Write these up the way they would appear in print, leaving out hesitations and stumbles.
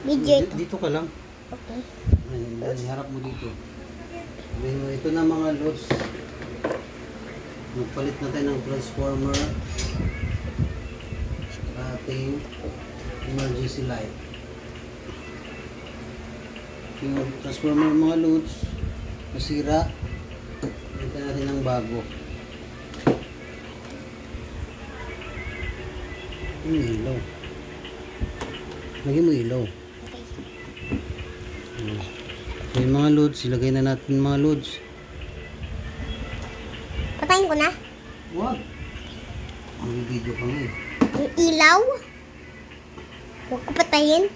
Video ito. Dito ka lang. Okay. Harap mo dito. Ito na mga lods. Magpalit na tayo ng transformer. Ating emergency light. Yung transformer mga loads nasira, ito natin ng bago. Yung ilaw, lagyan mo ilaw. Okay. So yung mga loads, ilagay na natin mga loads. Patayin ko na. Wag, ang video ka nga eh. Yung ilaw. Huwag ko patayin.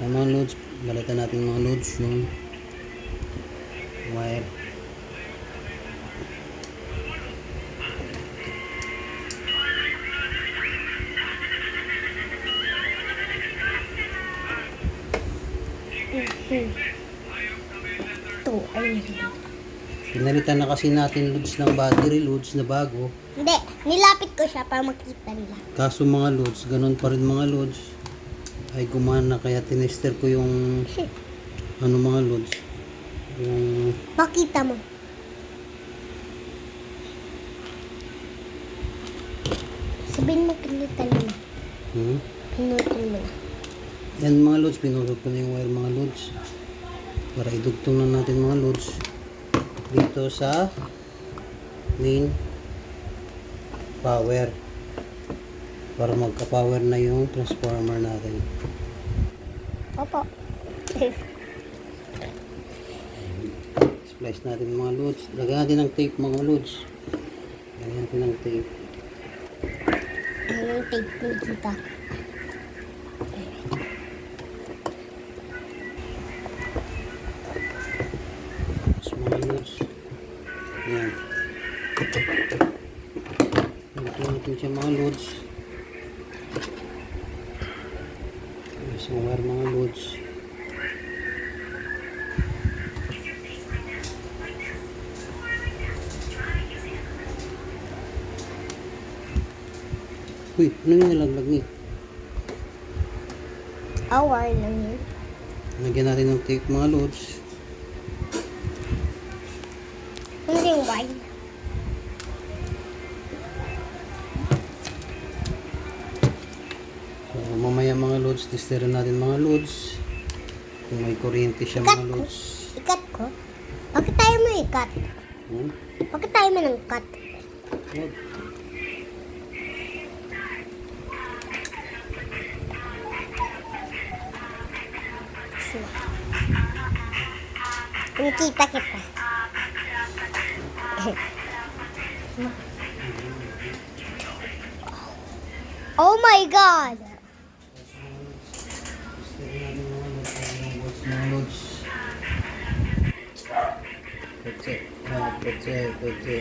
Ang mga loads, balitan natin mga loads yung wire. Ito, ayun. Pinalitan na kasi natin loads ng battery, loads na bago. Hindi, nilapit ko siya para makita nila. Kaso mga loads, ganun pa rin mga loads. Ay gumana, kaya tinester ko yung ano mga loads. Yung Pakita mo. Sabihin mo, pinitan mo na. Pinutol mo na. yan mga loads, pinurot ko na yung wire mga loads. Para idugtong na natin mga loads dito sa main power. Para magka-power na yung transformer natin. Opo. Splice natin mga loads. Lagyan natin ng tape mga loads. Lagyan natin ng tape. Ano yung tape kita? Tapos mga loads. Yan. Lagyan natin siya mga loads. Isang wire mga loads. Uy, ano yung nalaglag ni? Hour lang yun. Lagyan natin ng tape mga loads. Hindi yung wine. So, mamaya mga loads, testerin natin mga loads. Kung may kuryente siya mga loads. Ikat ko? Bakit tayo mo ikat? Bakit tayo mo nang cut? Wag. Nakita kita. Oh my God! Testerin natin mga loads. Petse. Petse.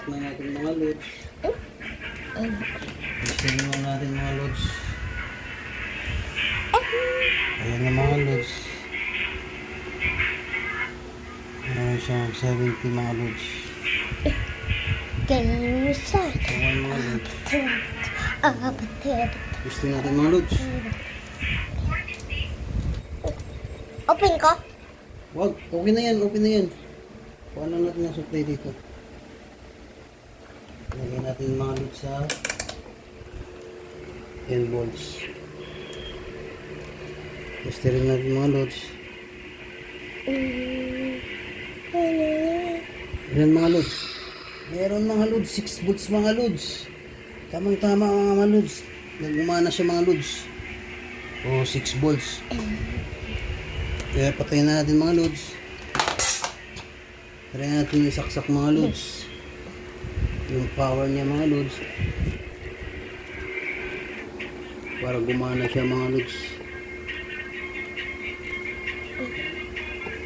Na natin mga loads. Testerin natin mga loads. Ayan na mga loads. Meron siyang 70 mga loads. Game start. Ayan mga loads. Patid. Gusto natin mga loads. Open ko? Wag, okay na yan, okay na yan. Kuha lang natin ang supply dito. Lagyan natin yung mga loads sa 10 volts. Testerin natin mga loads. Ilan mga loads? Meron mga loads, 6 volts mga loads. Tamang-tama mga loads. Nagumana siya mga loads. O 6 volts. Kaya patayin na natin mga loads. Try natin yung saksak mga loads. Yung power niya mga loads. Para gumana siya mga loads.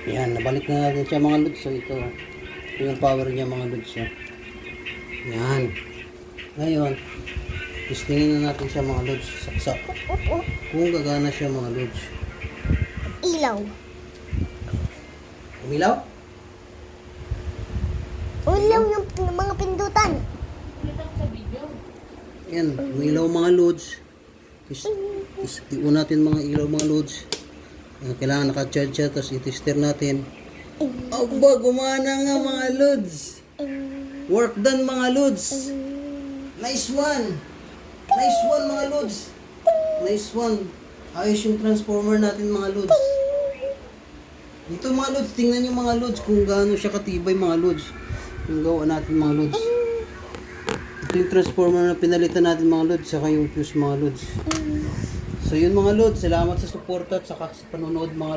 Yan, nabalik na natin siya mga loads. So ito yung power niya mga loads. Yan. Ngayon, testingin na natin siya mga loads. Saksak. Kung gagana siya mga loads. Ilaw. Umilaw? Ilaw yung mga Ayan, umilaw mga loads. I-on natin mga ilaw mga loads. Kailangan naka-charge siya, tapos i-tester natin. Aba, gumana nga mga loads. Work done mga loads. Nice one. Nice one mga loads. Nice one. Ayos yung transformer natin mga loads. Dito mga loads, tingnan nyo mga loads kung gaano siya katibay mga loads. Yung gawa natin mga loads. Ito yung transformer na pinalitan natin mga loads, saka yung fuse mga loads. So yun mga loads, salamat sa suporta at saka sa panonood mga